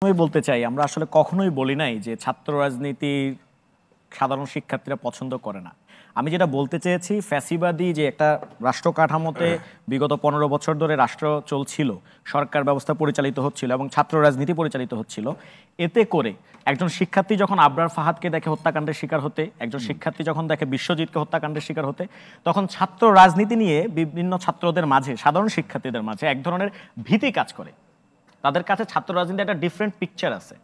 আমি বলতে চাই আমরা আসলে কখনোই বলি নাই যে ছাত্র রাজনীতি সাধারণ শিক্ষার্থীরা পছন্দ করে না। আমি যেটা বলতে চেয়েছি, ফ্যাসিবাদী যে একটা রাষ্ট্র কাঠামোতে বিগত 15 বছর ধরে রাষ্ট্র চলছিল, সরকার ব্যবস্থা পরিচালিত হচ্ছিল এবং ছাত্র রাজনীতি পরিচালিত হচ্ছিল, এতে করে একজন শিক্ষার্থী যখন আবরার ফাহাদকে দেখে হত্যাকাণ্ডের শিকার হতে, একজন শিক্ষার্থী যখন দেখে বিশ্বজিৎকে হত্যাকাণ্ডের শিকার হতে, তখন ছাত্র রাজনীতি নিয়ে বিভিন্ন ছাত্রদের মাঝে, সাধারণ শিক্ষার্থীদের মাঝে এক ধরনের ভীতি কাজ করে। তাদের কাছে ছাত্র রাজনীতি একটা ডিফারেন্ট পিকচার আছে।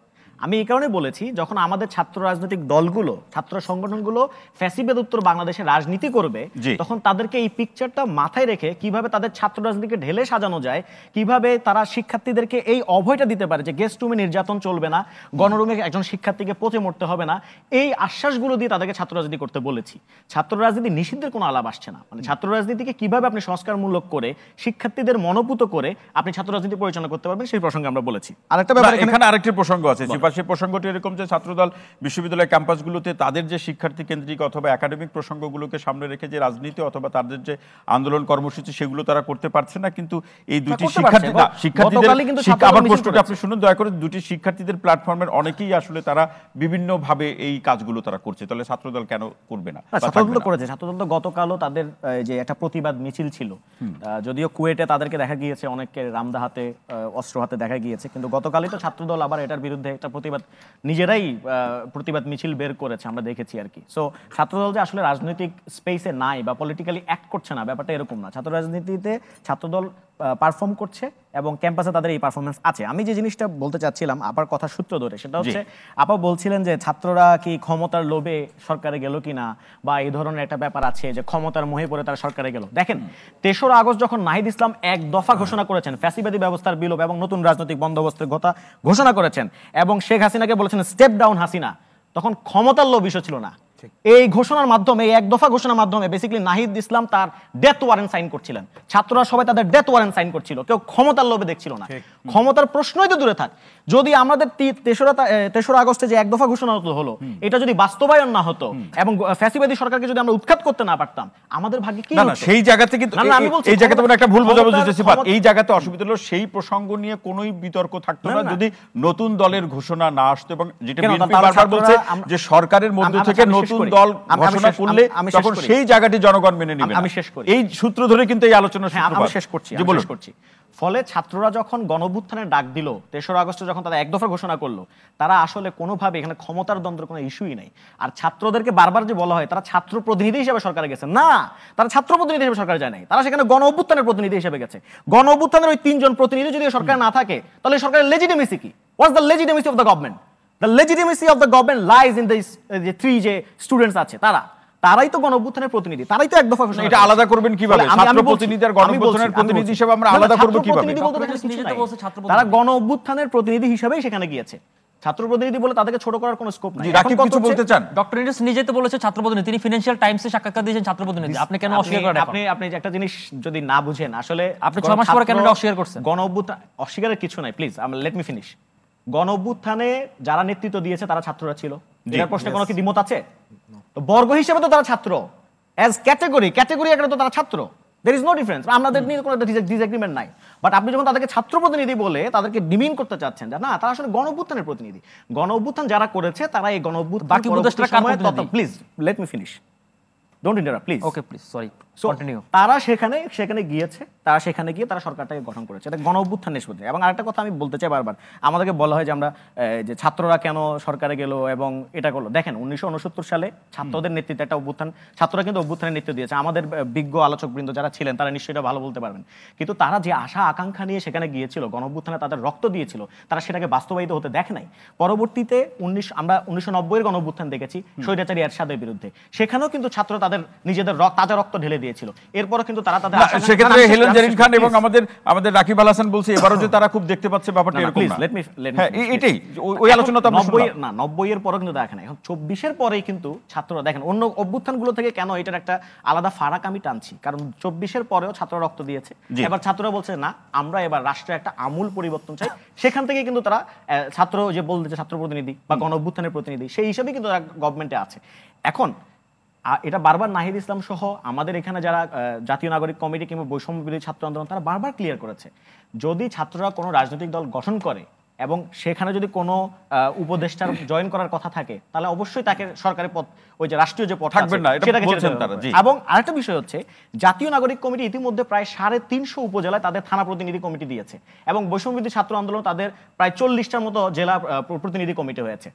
আমি এই কারণে বলেছি, যখন আমাদের ছাত্র রাজনৈতিক দলগুলো, ছাত্র সংগঠনগুলো ফ্যাসিবাদ উত্তর বাংলাদেশে রাজনীতি করবে, তখন তাদেরকে এই পিকচারটা মাথায় রেখে কিভাবে তাদের ছাত্র রাজনীতিকে ঢেলে সাজানো যায়, কিভাবে তারা শিক্ষার্থীদেরকে এই অভয়টা দিতে পারে যে গেস্ট রুমে নির্যাতন চলবে না, গণরুমে একজন শিক্ষার্থীকে পচে মরতে হবে না, এই আশ্বাসগুলো দিয়ে তাদেরকে ছাত্র রাজনীতি করতে বলেছি। ছাত্র রাজনীতি নিষিদ্ধের কোনো আলাপ আসছে না। মানে ছাত্র রাজনীতিকে কিভাবে আপনি সংস্কারমূলক করে শিক্ষার্থীদের মনোপুত করে আপনি ছাত্র রাজনীতি পরিচালনা করতে পারবেন, সেই প্রসঙ্গে আমরা বলেছি। আরেকটা ব্যাপার, এখানে আরেকটি প্রসঙ্গ আছে, সেই প্রসঙ্গটি এরকম যে ছাত্রদল বিশ্ববিদ্যালয় ক্যাম্পাসগুলোতে তাদের যে শিক্ষার্থী কেন্দ্রিক অথবা একাডেমিক প্রসঙ্গগুলোকে সামনে রেখে যে রাজনীতি অথবা তাদের যে আন্দোলন কর্মসূচি সেগুলো তারা করতে পারছে না। কিন্তু এই দুটি শিক্ষার্থীদের আপনি শুনুন দয়া করে, দুটি শিক্ষার্থীদের প্ল্যাটফর্মের অনেকেই আসলে তারা বিভিন্ন ভাবে এই কাজগুলো তারা করছে, তাহলে ছাত্রদল কেন করবে না? ছাত্রদল করেছে। ছাত্রদল তো গতকালও তাদের যে একটা প্রতিবাদ মিছিল ছিল, যদিও কুয়েটে তাদেরকে দেখা গিয়েছে, অনেককে রামদা হাতে অস্ত্র হাতে দেখা গিয়েছে, কিন্তু গতকালই তো ছাত্রদল আবার এটার বিরুদ্ধে একটা প্রতিবাদ, নিজেরাই প্রতিবাদ মিছিল বের করেছে, আমরা দেখেছি আর কি। সো ছাত্রদল যে আসলে রাজনৈতিক স্পেসে নাই বা পলিটিক্যালি অ্যাক্ট করছে না, ব্যাপারটা এরকম না। ছাত্র রাজনীতিতে ছাত্রদল পারফর্ম করছে এবং ক্যাম্পাসে তাদের এই পারফরমেন্স আছে। আমি যে জিনিসটা বলতে চাচ্ছিলাম আপার কথা সূত্র ধরে, সেটা হচ্ছে আপা বলছিলেন যে ছাত্ররা কি ক্ষমতার লোভে সরকারে গেল কিনা, বা এই ধরনের একটা ব্যাপার আছে যে ক্ষমতার মোহে পড়ে তারা সরকারে গেল। দেখেন, 3রা আগস্ট যখন নাহিদ ইসলাম এক দফা ঘোষণা করেছেন ফ্যাসিবাদী ব্যবস্থার বিলোপ এবং নতুন রাজনৈতিক বন্দোবস্তের কথা ঘোষণা করেছেন এবং শেখ হাসিনাকে বলেছেন স্টেপ ডাউন হাসিনা, তখন ক্ষমতার লোভ বিষয় ছিল না। এই ঘোষণার মাধ্যমে, এই এক দফা ঘোষণার মাধ্যমে বেসিক্যালি নাহিদ ইসলাম তার ডেথ ওয়ারেন্ট সাইন করছিলেন। ছাত্ররা সবাই তাদের ডেথ ওয়ারেন্ট সাইন করছিল, কেউ ক্ষমতার লোভে দেখছিল না। ক্ষমতার প্রশ্নই তো দূরে থাক, যদি আমাদের 3রা আগস্টে যে এক দফা ঘোষণা হলো, এটা যদি বাস্তবায়ন না হতো এবং ফ্যাসিবাদী সরকারকে যদি আমরা উৎখাত করতে না পারতাম, আমাদের ভাগ্যে কি হতো? সেই জায়গাতে কিন্তু এই জায়গাতে একটা ভুল বোঝাবুঝি হচ্ছে। এই জায়গাতে অসুবিধা হলো, সেই প্রসঙ্গ নিয়ে কোনোই বিতর্ক থাকতো না যদি নতুন দলের ঘোষণা না আসতো। এবং যেটা বিএনপি বারবার বলছে যে সরকারের মধ্য থেকে নতুন দল ঘোষণা করলে তখন সেই জায়গাটি জনগণ মেনে নেবে। আমি শেষ করি, এই সূত্র ধরে কিন্তু এই আলোচনা আমি শেষ করছি। ফলে ছাত্ররা যখন গণঅভ্যুত্থানের ডাক দিল, 3রা আগস্টে যখন তারা এক দফা ঘোষণা করলো, তারা আসলে কোনোভাবে এখানে ক্ষমতার দ্বন্দ্বের কোনো ইস্যুই নাই। আর ছাত্রদেরকে বারবার যে বলা হয় তারা ছাত্র প্রতিনিধি হিসেবে সরকারে গেছে, না, তারা ছাত্র প্রতিনিধি হিসেবে সরকারে যায় নাই, তারা সেখানে গণঅভ্যুত্থানের প্রতিনিধি হিসেবে গেছে। গণঅভ্যুত্থানের ওই 3 জন প্রতিনিধি যদি সরকার না থাকে, তাহলে সরকারের লেজিটিমেসি কি? What's the legitimacy of the government? The legitimacy of the government lies in this, যে 3 যে স্টুডেন্টস আছে, তারাই তো গণঅভ্যুত্থানের প্রতিনিধি, তারাই তো এক দফা ঘোষণা। এটা আলাদা করবেন কিভাবে? ছাত্র প্রতিনিধি আর গণঅভ্যুত্থানের প্রতিনিধি হিসেবে আমরা আলাদা করব কিভাবে? তারা গণঅভ্যুত্থানের প্রতিনিধি হিসেবেই সেখানে গিয়েছে, ছাত্র প্রতিনিধি বলে তাদেরকে ছোট করার কোনো স্কোপ নাই। রাকিব কিছু বলতে চান? ডক্টর ইউনূস নিজেই তো বলেছে ছাত্র প্রতিনিধি, তিনি ফিনান্সিয়াল টাইমসে সাক্ষাৎকার দিয়েছেন ছাত্র প্রতিনিধি, আপনি কেন অস্বীকার করেন? আপনি একটা জিনিস যদি না বুঝেন, আসলে আপনি 6 মাস পরে কেন অস্বীকার করছেন? গণঅভ্যুত্থান অস্বীকারের কিছু নাই, প্লিজ লেট মি ফিনিশ। গণঅভ্যুত্থানে যারা নেতৃত্ব দিয়েছে তারা ছাত্ররা ছিল, এর প্রশ্নে কোনো কি দ্বিমত আছে? তো বর্গ হিসেবে তো তারা ছাত্র, অ্যাজ ক্যাটাগরি আকারে তো তারা ছাত্র, there is no difference। আমাদের নিয়ে কোনো ডিসএগ্রিমেন্ট নাই, বাট আপনি যখন তাদেরকে ছাত্র প্রতিনিধি বলে তাদেরকে ডিমিন করতে চাচ্ছেন, না, তারা আসলে গণঅভ্যুত্থানের প্রতিনিধি। গণঅভ্যুত্থান যারা করেছে তারা এই গণঅভ্যুত্থান, বাকি উপদেষ্টারা কার প্রতিনিধি? Please let me finish, don't interrupt please. Okay please, sorry, continue. তারা সেখানে গিয়েছে, সেখানে গিয়ে তারা সরকারটাকে গঠন করেছে, এটা গণঅভ্যুত্থান নিষ্পত্তি। এবং আরেকটা কথা আমি বলতে চাই, বারবার আমাদেরকে বলা হয় যে আমরা যে ছাত্ররা কেন সরকারে গেল এবং এটা করলো। দেখেন, 1969 সালে ছাত্রদের নেতৃত্বে একটা অভ্যুত্থান, ছাত্ররা কিন্তু অভ্যুত্থানের নেতৃত্ব দিয়েছে। আমাদের বিজ্ঞ আলোচকবৃন্দ যারা ছিলেন তারা নিশ্চয়ই এটা ভালো বলতে পারবেন। কিন্তু তারা যে আশা আকাঙ্ক্ষা নিয়ে সেখানে গিয়েছিল, গণঅভ্যুত্থানে তাদের রক্ত দিয়েছিল, তারা সেটাকে বাস্তবায়িত হতে দেখে নাই। পরবর্তীতে আমরা 1990-এর গণঅভ্যুত্থান দেখেছি স্বৈরাচারী এরশাদের বিরুদ্ধে, সেখানেও কিন্তু ছাত্র তাদের নিজেদের তাজা রক্ত ঢেলে দিয়েছিল। এরপরও কিন্তু তারা তাদের সেক্ষেত্রে হেলেন জারিন খান এবং আমাদের রাকিব আল হাসান বলছে এবারও যে তারা খুব দেখতে পাচ্ছে ব্যাপারটা এরকম না। এটাই ওই আলোচনা তো 90-এর পরও কিন্তু দেখেন, এখন 24-এর পরেই কিন্তু ছাত্ররা দেখেন অন্য অভ্যুত্থানগুলো থেকে কেন এটার একটা আলাদা ফারাক আমি টানছি, কারণ 24-এর পরেও ছাত্ররা রক্ত দিয়েছে। এবার ছাত্ররা বলছে না, আমরা এবার রাষ্ট্রে একটা আমূল পরিবর্তন চাই। সেখান থেকে কিন্তু তারা ছাত্র যে বলতে ছাত্র প্রতিনিধি বা গণঅভ্যুত্থানের প্রতিনিধি, সেই হিসাবে কিন্তু তারা গভর্নমেন্টে আছে। এখন এটা বারবার নাহিদ ইসলাম সহ আমাদের এখানে যারা জাতীয় নাগরিক কমিটি কিংবা বৈষম্য বিরোধী ছাত্র আন্দোলন, তারা বারবার ক্লিয়ার করেছে, যদি ছাত্ররা কোনো রাজনৈতিক দল গঠন করে এবং সেখানে যদি কোনো উপদেষ্টার জয়েন করার কথা থাকে তাহলে অবশ্যই তাকে সরকারি পদ, ওই যে রাষ্ট্রীয় যে পদ থাকবে না, এটা সেটাকে বলছেন তারা। জি। এবং আরেকটা বিষয় হচ্ছে জাতীয় নাগরিক কমিটি ইতিমধ্যে প্রায় 350 উপজেলায় তাদের থানা প্রতিনিধি কমিটি দিয়েছে এবং বৈষম্যবিরোধী ছাত্র আন্দোলন তাদের প্রায় 40টার মতো জেলা প্রতিনিধি কমিটি হয়েছে।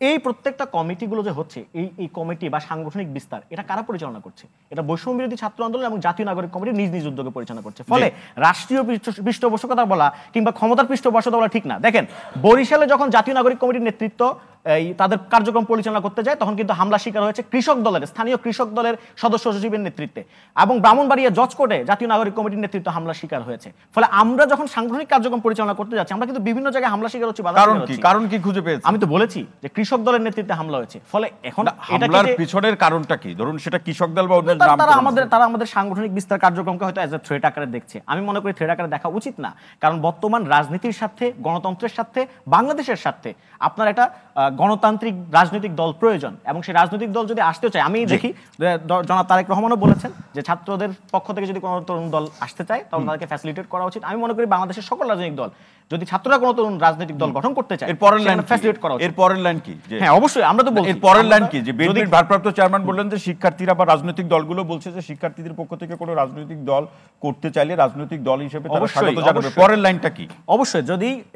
এই প্রত্যেকটা কমিটিগুলো যে হচ্ছে, এই কমিটি বা সাংগঠনিক বিস্তার, এটা কারা পরিচালনা করছে? এটা বৈষম্যবিরোধী ছাত্র আন্দোলন এবং জাতীয় নাগরিক কমিটি নিজ নিজ উদ্যোগে পরিচালনা করছে। ফলে রাষ্ট্রীয় পৃষ্ঠপোষকতা বলা কিংবা ক্ষমতার পৃষ্ঠপোষকতা বলা ঠিক না। দেখেন, বরিশালে যখন জাতীয় নাগরিক কমিটির নেতৃত্ব তাদের কার্যক্রম পরিচালনা করতে যায় তখন কিন্তু হামলা শিকার হয়েছে কৃষক দলের, স্থানীয় কৃষক দলের সদস্য সচিবের নেতৃত্বে, এবং ব্রাহ্মণবাড়িয়া জজ কোর্টে জাতীয় নাগরিক কমিটির নেতৃত্ব হামলা শিকার হয়েছে। ফলে আমরা যখন সাংগঠনিক কার্যক্রম পরিচালনা করতে যাচ্ছি আমরা কিন্তু বিভিন্ন জায়গায় হামলা শিকার হচ্ছি। কারণ কি খুঁজে পেয়েছে? আমি তো বলেছি যে কৃষক দলের নেতৃত্বে হামলা হয়েছে। ফলে এখন হামলার পিছনের কারণটা কি? ধরুন সেটা কৃষক দল বা অন্য নাম, তারা আমাদের সাংগঠনিক বিস্তার কার্যক্রমকে হয়তো অ্যাজ এ থ্রেট আকারে দেখছে। আমি মনে করি থ্রেট আকারে দেখা উচিত না, কারণ বর্তমান রাজনীতির সাথে, গণতন্ত্রের সাথে, বাংলাদেশের সাথে আপনার একটা গণতান্ত্রিক রাজনৈতিক দল প্রয়োজন, এবং সেই রাজনৈতিক দল যদি আসতে চায়, আমি দেখি জনাব তারেক রহমানও বলেছেন যে ছাত্রদের পক্ষ থেকে যদি কোনো তরুণ দল আসতে চায় তাহলে তাদেরকে ফ্যাসিলিটেট করা উচিত। আমি মনে করি বাংলাদেশের সকল রাজনৈতিক দল যদি ছাত্ররা কোনো তরুণ রাজনৈতিক দল গঠন করতে চায়, এর পরের লাইন ফ্যাসিলিটেট করা উচিত। এর পরের লাইন কি? হ্যাঁ অবশ্যই, আমরা তো বলছি এর পরের লাইন কি? যে বিএনপির ভারপ্রাপ্ত চেয়ারম্যান বললেন যে শিক্ষার্থীরা বা রাজনৈতিক দলগুলো বলছে যে শিক্ষার্থীদের পক্ষ থেকে কোনো রাজনৈতিক দল করতে চাইলে রাজনৈতিক দল হিসেবে তারা স্বাগত জানাবে। পরের লাইনটা কি? অবশ্যই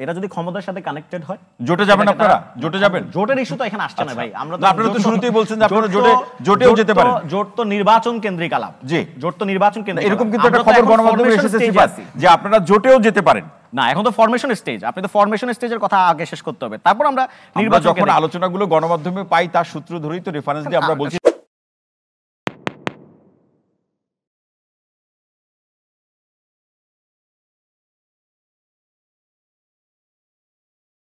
এটা যদি ক্ষমতার সাথে কানেক্টেড হয়, জোটে যাবেন আপনারা? জোটে যাবেন? জোটের ইস্যু তো এখানে আসছে না ভাই। আপনারা তো শুরুতেই বলছেন যে আপনারা জোটেও যেতে পারেন। জোট তো নির্বাচন কেন্দ্রিক আলাপ। জি, জোট তো নির্বাচন কেন্দ্রিক। এরকম কিন্তু একটা খবর গণমাধ্যমে এসেছে যে আপনারা জোটেও যেতে পারেন। না, এখন তো ফরমেশন স্টেজ। আপনি তো ফরমেশন স্টেজের কথা আগে শেষ করতে হবে, তারপর আমরা নির্বাচন। যখন আলোচনাগুলো গণমাধ্যমে পাই তার সূত্র ধরেই তো রেফারেন্স দিয়ে আমরা বলছি